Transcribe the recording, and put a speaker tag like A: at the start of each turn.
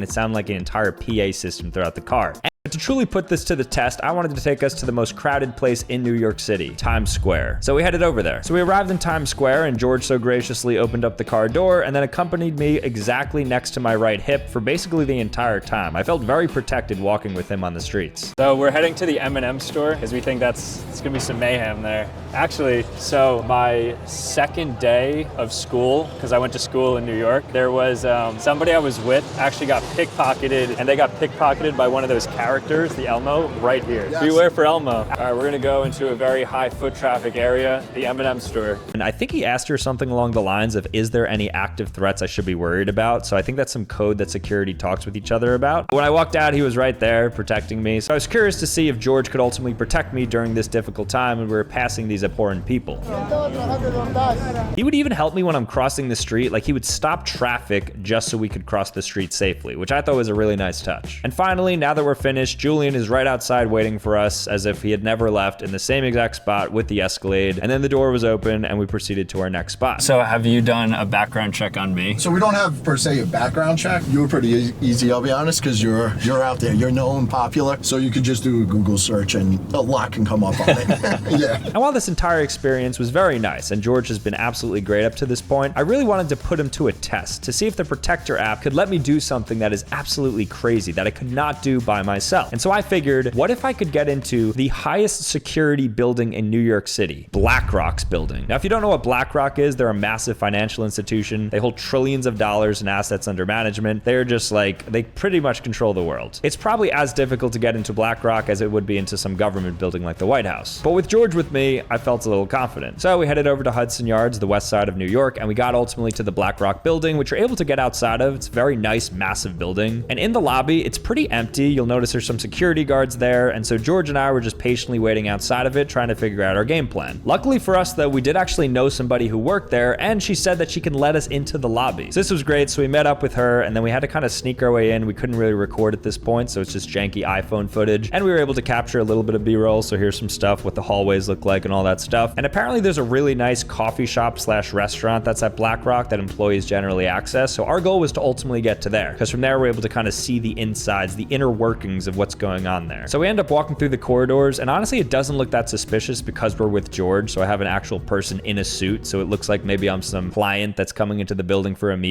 A: and it sounded like an entire PA system throughout the car. To truly put this to the test, I wanted to take us to the most crowded place in New York City, Times Square. So we headed over there. So we arrived in Times Square, and George so graciously opened up the car door and then accompanied me exactly next to my right hip for basically the entire time. I felt very protected walking with him on the streets.
B: So we're heading to the M&M store because we think it's gonna be some mayhem there. Actually, so my second day of school, because I went to school in New York, there was somebody I was with actually got pickpocketed, and they got pickpocketed by one of those characters, the Elmo, right here. Yes. Beware for Elmo. All right, we're gonna go into a very high foot traffic area, the M&M store.
A: And I think he asked her something along the lines of, is there any active threats I should be worried about? So I think that's some code that security talks with each other about. When I walked out, he was right there protecting me. So I was curious to see if George could ultimately protect me during this difficult time when we were passing these abhorrent people. He would even help me when I'm crossing the street. Like, he would stop traffic just so we could cross the street safely, which I thought was a really nice touch. And finally, now that we're finished, Julian is right outside waiting for us as if he had never left, in the same exact spot with the Escalade. And then the door was open and we proceeded to our next spot.
B: So have you done a background check on me?
C: So we don't have per se a background check. You were pretty easy, I'll be honest, because you're out there. You're known, popular. So you could just do a Google search and a lot can come up on it. Yeah.
A: And while this entire experience was very nice and George has been absolutely great up to this point, I really wanted to put him to a test to see if the Protector app could let me do something that is absolutely crazy that I could not do by myself. And so I figured, what if I could get into the highest security building in New York City, BlackRock's building. Now, if you don't know what BlackRock is, they're a massive financial institution. They hold trillions of dollars in assets under management. They're just like, they pretty much control the world. It's probably as difficult to get into BlackRock as it would be into some government building like the White House. But with George with me, I felt a little confident. So we headed over to Hudson Yards, the west side of New York, and we got ultimately to the BlackRock building, which you're able to get outside of. It's a very nice, massive building. And in the lobby, it's pretty empty. You'll notice there's some security guards there. And so George and I were just patiently waiting outside of it, trying to figure out our game plan. Luckily for us, though, we did actually know somebody who worked there, and she said that she can let us into the lobby. So this was great. So we met up with her, and then we had to kind of sneak our way in. We couldn't really record at this point, so it's just janky iPhone footage. And we were able to capture a little bit of B-roll. So here's some stuff, what the hallways look like and all that stuff. And apparently there's a really nice coffee shop slash restaurant that's at BlackRock that employees generally access. So our goal was to ultimately get to there, because from there we're able to kind of see the insides, the inner workings of what's going on there. So we end up walking through the corridors, and honestly it doesn't look that suspicious because we're with George. So I have an actual person in a suit, so it looks like maybe I'm some client that's coming into the building for a meeting.